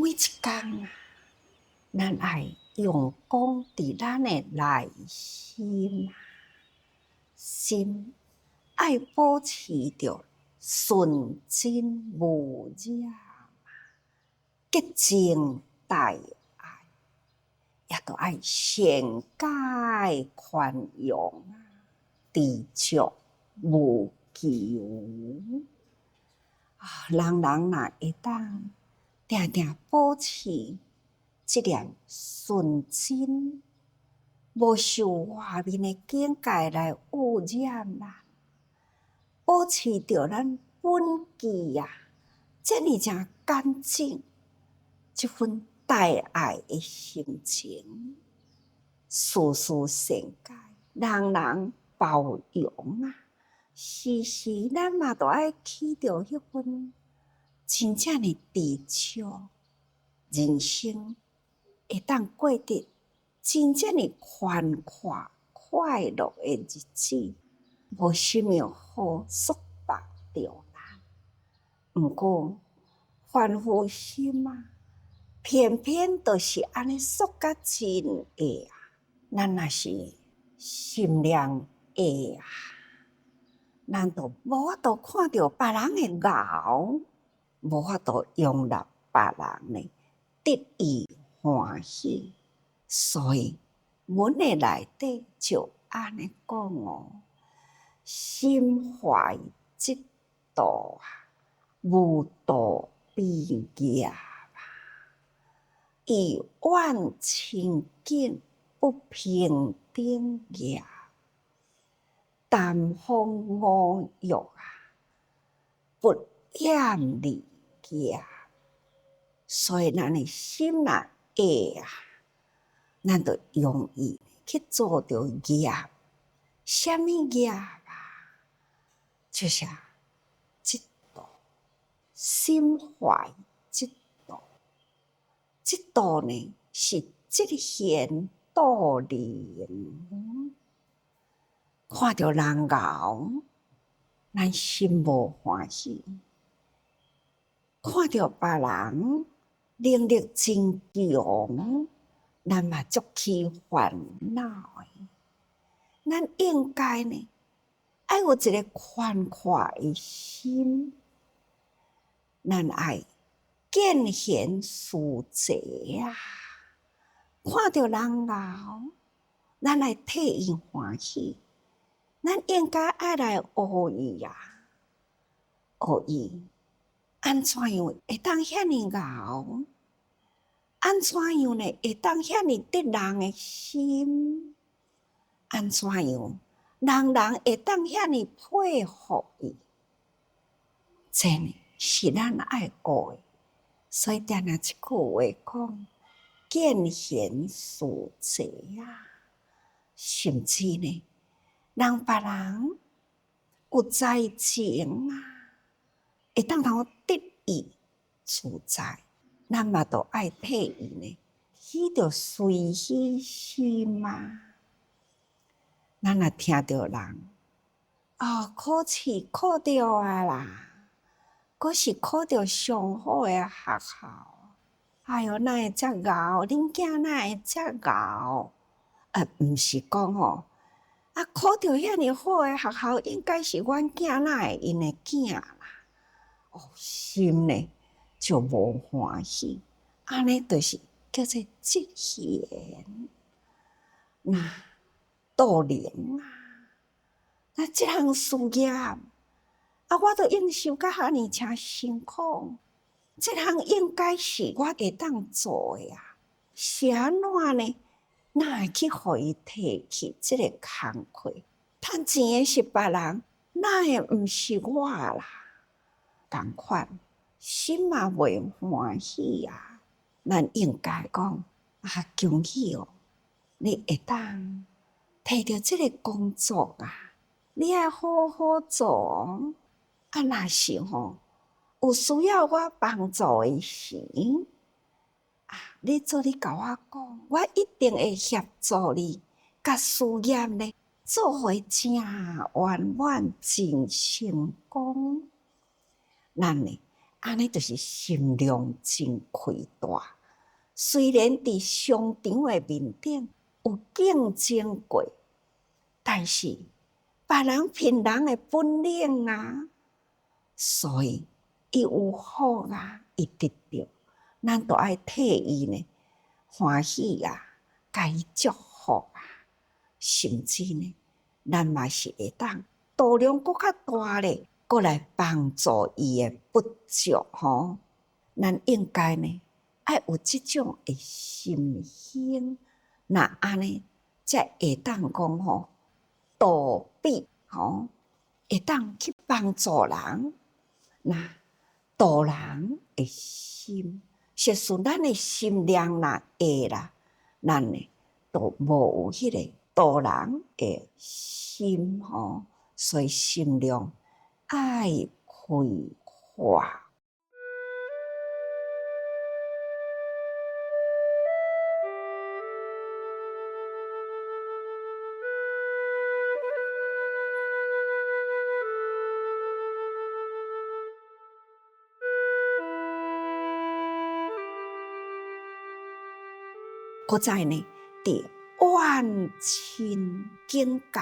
每一天啊，咱爱用功伫咱的内心，心爱保持着纯真无染，洁净大爱，也都爱善解宽容，知足无求。人若会当定定保持这点纯真，无受外面的境界来污染啦，保持着咱本质啊，这呢真干净，这份大爱的心情，事事善解，人人包容啊。时时咱嘛都爱起着迄份真正的知足，人生会当过得真正的宽阔快乐的日子，无什么好束缚着咱。毋过凡夫心啊，偏偏就是安尼束甲真会啊。咱若是心量会啊，咱就无法度看到别人的熬，无法度容纳别人的得意欢喜。所以文的内底就安尼讲哦，心怀嫉妒啊，无度悲业啊，以万清净不平等业，淡风五欲啊，不厌离业。所以咱的心若会啊，咱就容易去做着业。什么业啊？就是嫉妒，心怀嫉妒。嫉妒呢是嫉贤妒能，看到人熬，咱心无欢喜；看到别人能力真强，咱嘛足起烦恼的。咱应该呢，爱有一个宽阔的心，咱爱见贤思齐啊！看到人熬，咱来替伊欢喜，咱应该爱来学伊啊！学伊安怎样会当遐尼熬？安怎样呢？会当遐尼得人的心？安怎样？人人会当遐尼佩服伊？这呢是咱爱学的。所以定定一句话讲，见贤思齐啊，甚至呢，让别人有才情啊，会当通得意自在，咱嘛都爱替伊呢，起着随喜心啊。咱若听到人考试考着啊啦，佫是考着上好的学校。哎哟，哪会遮熬？恁囝哪会遮熬？毋是讲考着遐尼好的学校，应该是阮囝哪会因的囝啦？心呢就无欢喜，安尼就是叫做嫉贤妒能啊！那这项事业我都应受甲遐尼诚辛苦。这项应该是我会当做的啊，是安怎呢？哪会去互伊摕去这个工课？趁钱的是别人，哪会毋是我啦？同款，心嘛袂欢喜啊。咱应该讲恭喜哦，你会当摕到这个工作啊，你要好好做若是有需要我帮助的时，你做你甲我讲，我一定会协助你，甲事业呢做伙真圆满、真成功。咱呢安尼就是心量真开大。虽然伫商场的面顶有竞争过，但是别人骗人的本领啊，所以伊有好啊，伊得到，咱都爱替伊呢欢喜啊，甲伊祝福啊，甚至呢，咱嘛是会当度量搁较大咧，搁来帮助伊的不足吼。咱应该呢，爱有即种的心胸，那安尼才会当讲吼，度比吼，会当去帮助人。那度人的心，实属咱的心量若会啦，咱呢都无有迄个度人的心吼，所以心量爱开阔。搁再呢，伫万千境界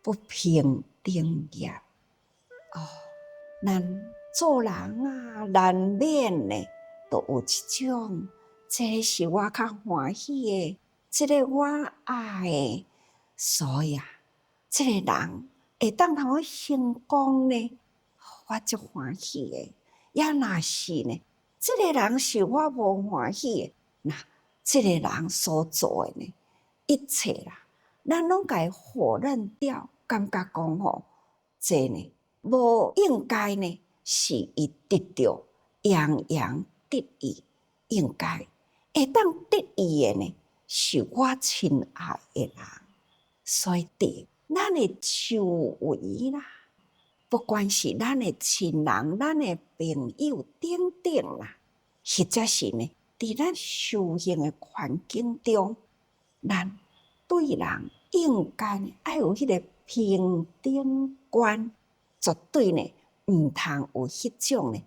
不平等业哦，咱做人啊，难免呢，都有一种，这是我较欢喜的，这个我爱的，所以啊，这个人会当通成功呢，我足欢喜的。也若是呢，这个人是我无欢喜的，那这个人所做的呢，一切啦，咱拢该否认掉，感觉讲吼，这呢无应该呢，是伊得到洋洋得意，应该会当得意的呢，是我亲爱的人，所以伫咱的周围啦，不管是咱的亲人、咱的朋友等等啦，或者是呢，伫咱修行的环境中，咱对人应该爱有迄个平等观，绝对呢，毋通有迄种呢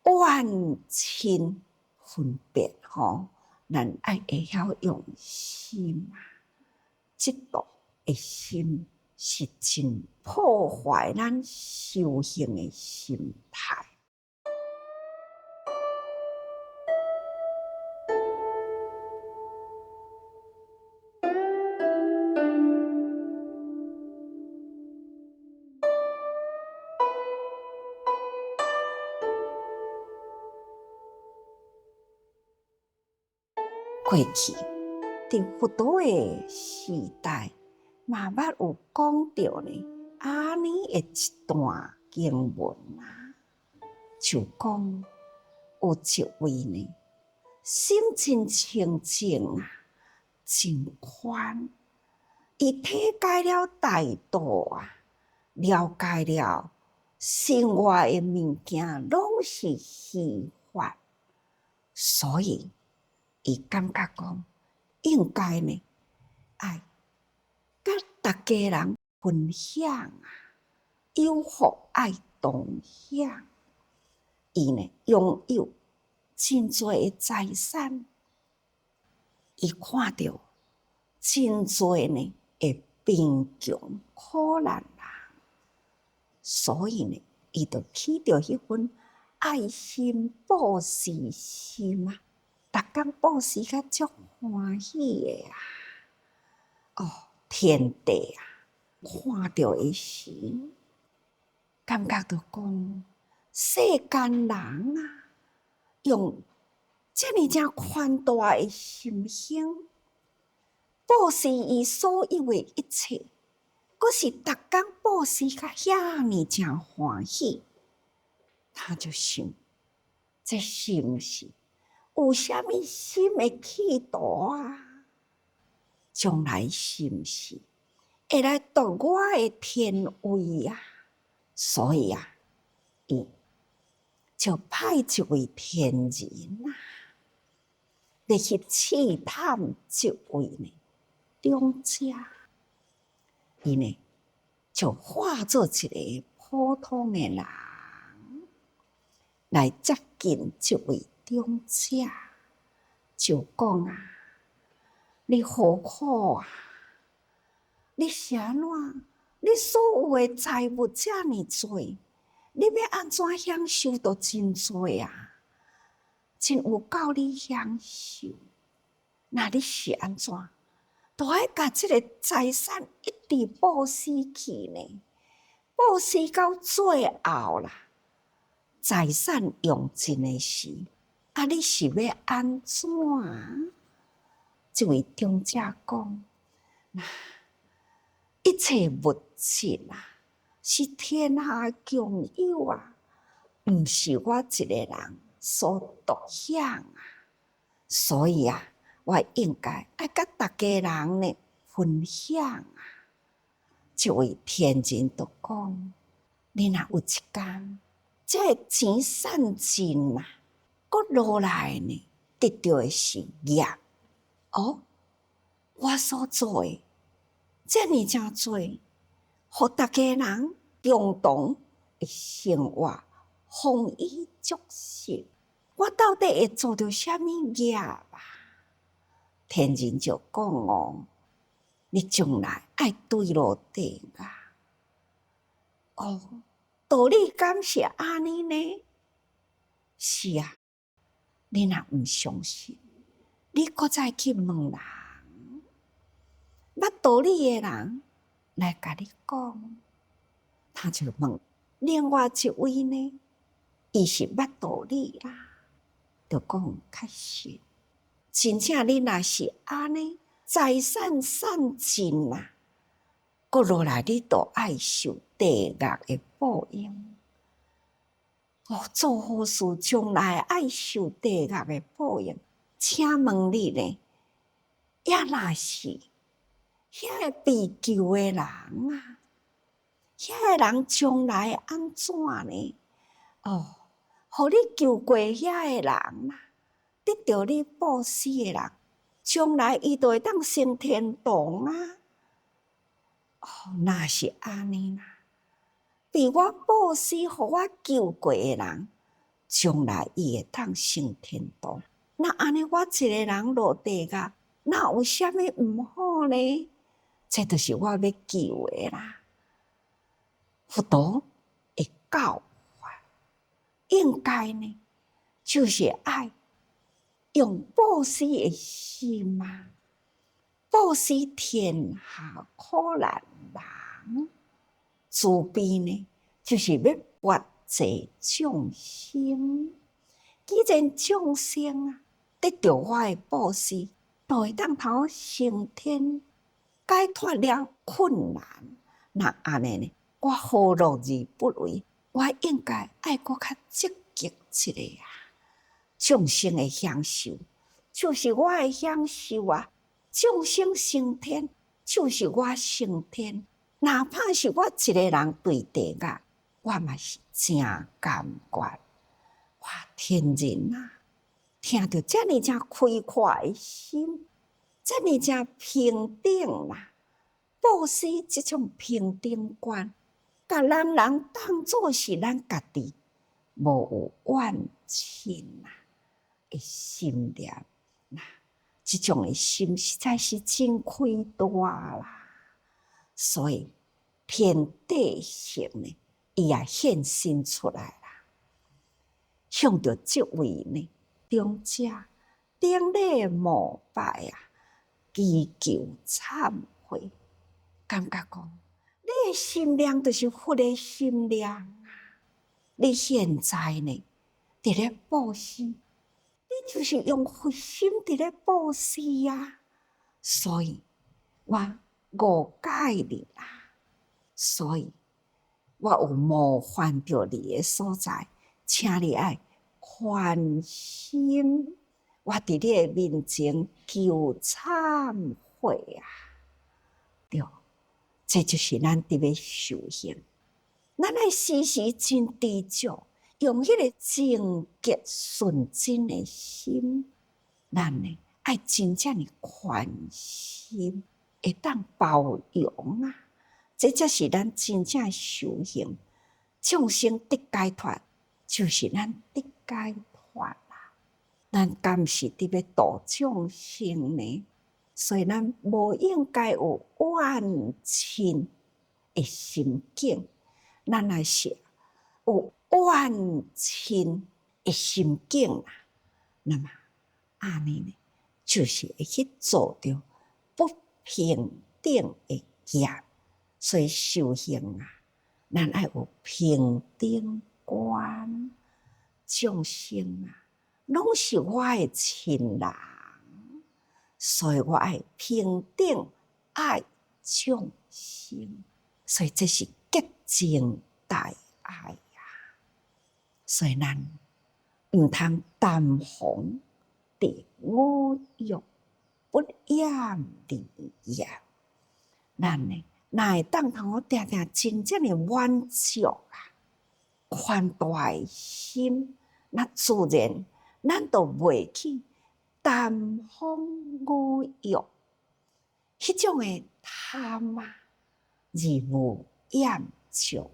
万千分别吼。咱爱会晓用心啊，即度的心是真破坏咱修行的心态。过去伫佛陀的时代，慢慢有讲到呢，安尼的一段经文啊，就讲有一位呢，心真清净啊，真宽，伊体解了大道啊，了解了生活的物件拢是虚幻，所以伊感觉讲，应该呢，爱甲大家人分享啊，有福爱同享。伊呢，拥有真多的财产，伊看到真多呢会贫穷苦难人，所以呢，伊就起着迄份爱心布施心啊，逐工布施甲足欢喜的啊！哦，天地啊，看到的时，感觉到讲，世间人啊，用这么正宽大的心胸，布施伊所有的一切，佫是逐工布施甲遐尼正欢喜，他就想，这是毋是有啥物心的企图啊？将来是毋是会来夺我的天位啊？所以啊，伊就派一位天人啊，来去试探这位呢长者。伊呢就化作一个普通的人，来接近这位长者，就讲啊，你何苦啊？你是安怎？你所有的财物这么多，你要安怎享受都真多啊？真有够你享受，那你是安怎？都爱把这个财产一直布施去呢？布施到最后啦，财产用尽的时，啊，你是要安怎？这位长者讲，一切物质啊，是天下共有啊，毋是我一个人所独享啊。所以啊，我应该爱甲大家人呢分享啊。这位天人就讲：你若有一天，这钱散尽啊，搁落来呢，得到的是业。哦，我所做的这么真多，互大家人共同的生活，丰衣足食。我到底会做到什么业啊？天人就讲哦，你将来爱对落地啊。哦，道理敢是安尼呢？是啊，你若毋相信，你搁再去问人，捌道理的人来甲你讲，他就问另外一位呢，伊是捌道理啦，就讲确实，真正你若是安尼，财产散尽啦，搁落来你都爱受地狱的报应。哦，做好事将来爱受地狱的报应，请问你呢？也若是遐个被救的人啊，遐个人将来安怎呢？哦，互你救过遐个人啊，得到你布施的人，将来伊就会当升天堂啊！哦，若是安尼啦，被我布施、互我救过的人，将来伊会当升天堂。那安尼我一个人落地狱，哪有啥物毋好呢？这就是我要救的啦。佛陀的教法，应该呢，就是爱用布施的心啊，布施天下可难人。慈悲呢，就是要拔济众生。既然众生啊，得到我的布施，就会当头升天，解脱了困难。那安尼呢？我何乐而不为？我应该爱搁较积极一个啊！众生的享受，就是我的享受啊！众生升天，就是我升天。哪怕是我一个人对地狱，我嘛是真甘愿。哇，天人啊，听到这么正开阔的心，这么正平等啦！布施这种平等观，甲人人当作是咱家己，无有怨亲啊的心念呐，这种的心实在是真开大啦。所以天地性呢，伊也现身出来啦，向着这位呢长者顶礼膜拜啊，祈求忏悔，感觉讲你的心量就是佛的心量啊！你现在呢，伫咧布施，你就是用佛心伫咧布施啊，所以我误解你啦。所以，我有冒犯到你的所在，请你爱宽心。我伫你的面前求忏悔啊！对，这就是咱伫要修行。咱爱时时真知足，用迄个净洁纯真的心，咱呢爱真正的宽心，会当包容啊！这才是咱真正修行，众生得解脱，就是咱得解脱啦。咱敢是伫要度众生呢？所以咱无应该有怨亲的心境，咱若是有怨亲的心境啦，那么安尼呢，就是会去做着不平等的业。所以修行啊，咱爱有平等观，众生啊，拢是我的亲人，所以我爱平等爱众生，所以这是极尽大爱呀。所以咱毋通担防第五欲，不厌离业。咱呢，若会当通定定真正的满足啊，宽大的心，那自然咱就袂去担防五欲，迄种的贪啊，而无厌足，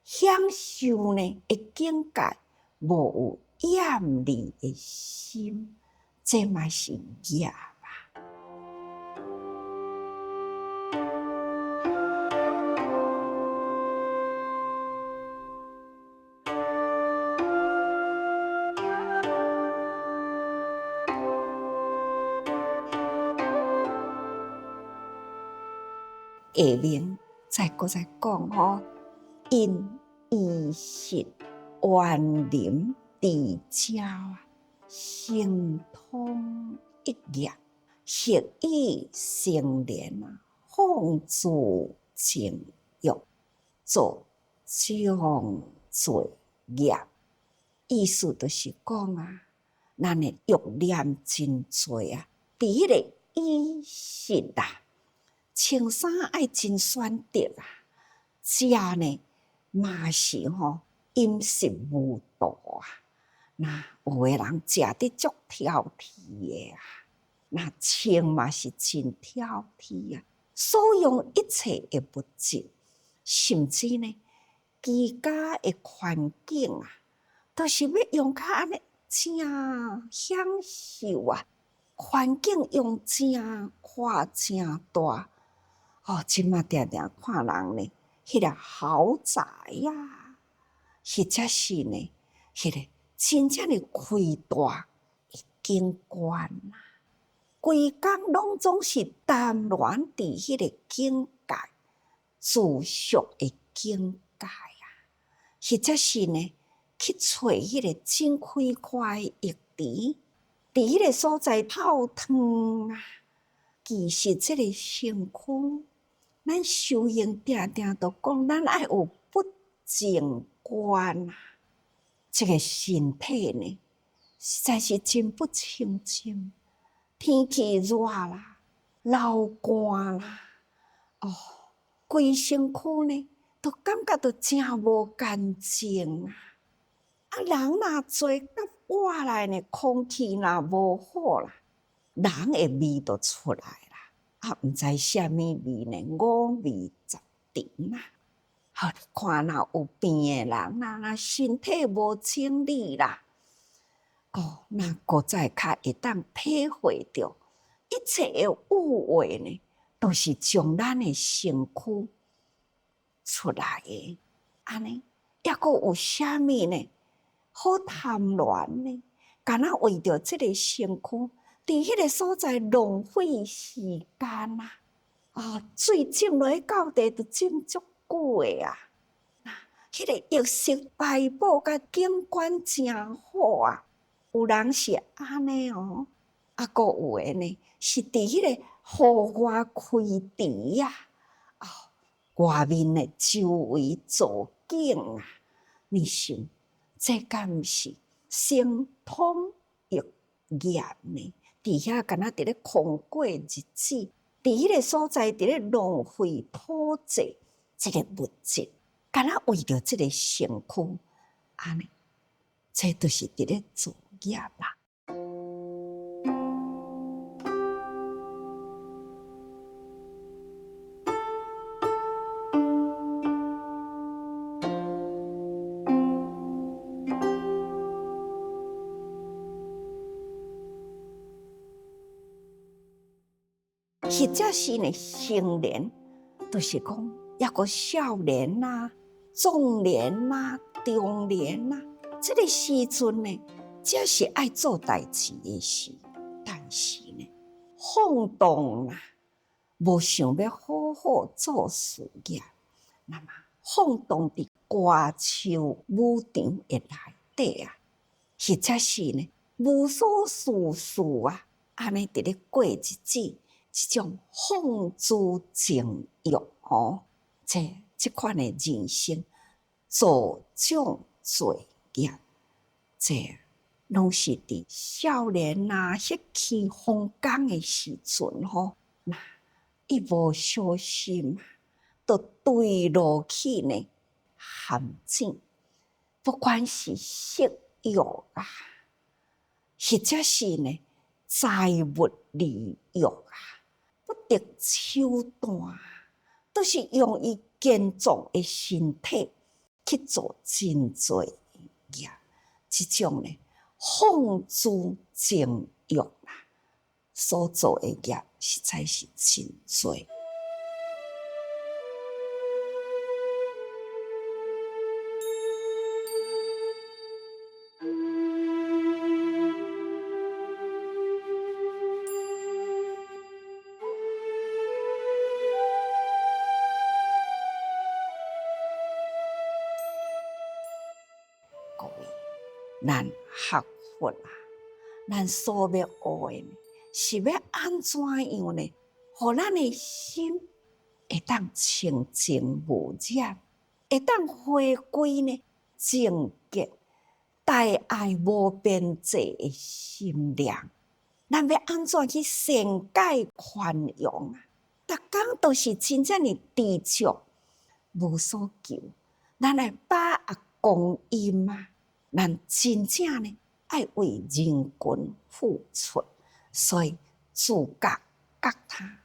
享受呢的境界，无有厌离的心，这嘛是业。下面再讲吼，因意识缘临地交啊，形通一业，合意成连啊，放诸情欲，做种罪业。意思就是讲啊，咱的欲念真多啊，伫迄个意识啊。穿衫爱真选择啊，食呢嘛是吼饮食无度啊。那有的人食得足挑剔的啊，那穿嘛是真挑剔啊。所用一切的物质，甚至呢，居家的环境啊，都是要用较安尼真享受啊。环境用真夸真大。即马定定看人呢，迄个豪宅啊，或者是呢，迄个真正的开大的景观啊，规工拢总是耽恋伫迄个境界，自属的境界啊，或者是呢，去找迄个真开快的浴池，伫迄个所在泡汤啊，其实这个身躯。咱修行定定都讲，咱爱有不净观啊！这个身体呢，实在是真不清净。天气热啦，流汗啦，规身躯呢，都感觉到真无干净啊！人若坐到外来呢，空气若无好啦，人的味都出来啦。毋知啥物味呢？五味杂陈啊！看若有病的人若身体无清理啦，那搁再较会当体会到一切的污秽呢，都是从咱的身躯出来的。安尼，抑搁有啥物呢？好贪戀呢？敢若为着这个身躯。伫迄个所在浪费时间啊！水浸落去到底都浸足久的啊！迄个浴室排布甲景观真好啊！有人是安尼哦，搁有的呢是伫迄个户外开池啊！外面的周围造景啊！你想，这敢毋是相通欲业呢？伫遐敢若伫咧空过日子，伫迄个所在伫咧浪费土地，这个物质，敢若为着这个身躯，安尼，这就是伫咧作业啦。或者是呢成年，就是讲抑个少年啊、壮年啊、中年啊，这个时阵呢，才是爱做代志的事。但是呢，放荡啊，无想要好好做事业，那么放荡伫歌唱舞场的内底啊，或者是呢无所事事啊，安尼伫咧过日子，这种放逐情欲哦，这款的人生助长罪孽，这拢是伫少年啊、血气方刚的时阵吼，那一无小心，就坠落去呢陷阱。不管是色欲啊，或者是呢财物利欲啊，不得手段，都是用伊健壮的身体去做真罪业。这种呢放逐情欲啦，所做的业实在是真多。各位，咱学佛啊，咱所要学的是要安怎样呢？互咱的心会当清净无染，会当回归呢净洁、大爱无边际的心量。咱要安怎去善解宽容啊？逐工都是真正的知足，无所求。咱来把握光阴啊！咱真正呢爱为人群付出，所以自觉觉他、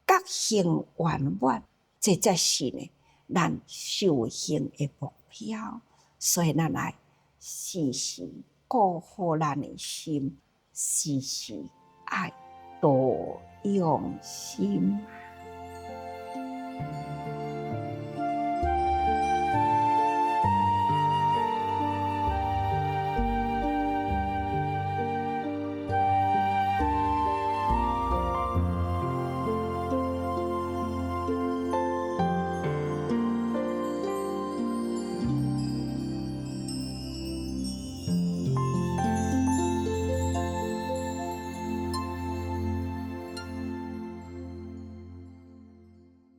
觉行圆满，这才是呢咱修行的目标。所以咱来时时顾好咱的心，时时爱多用心。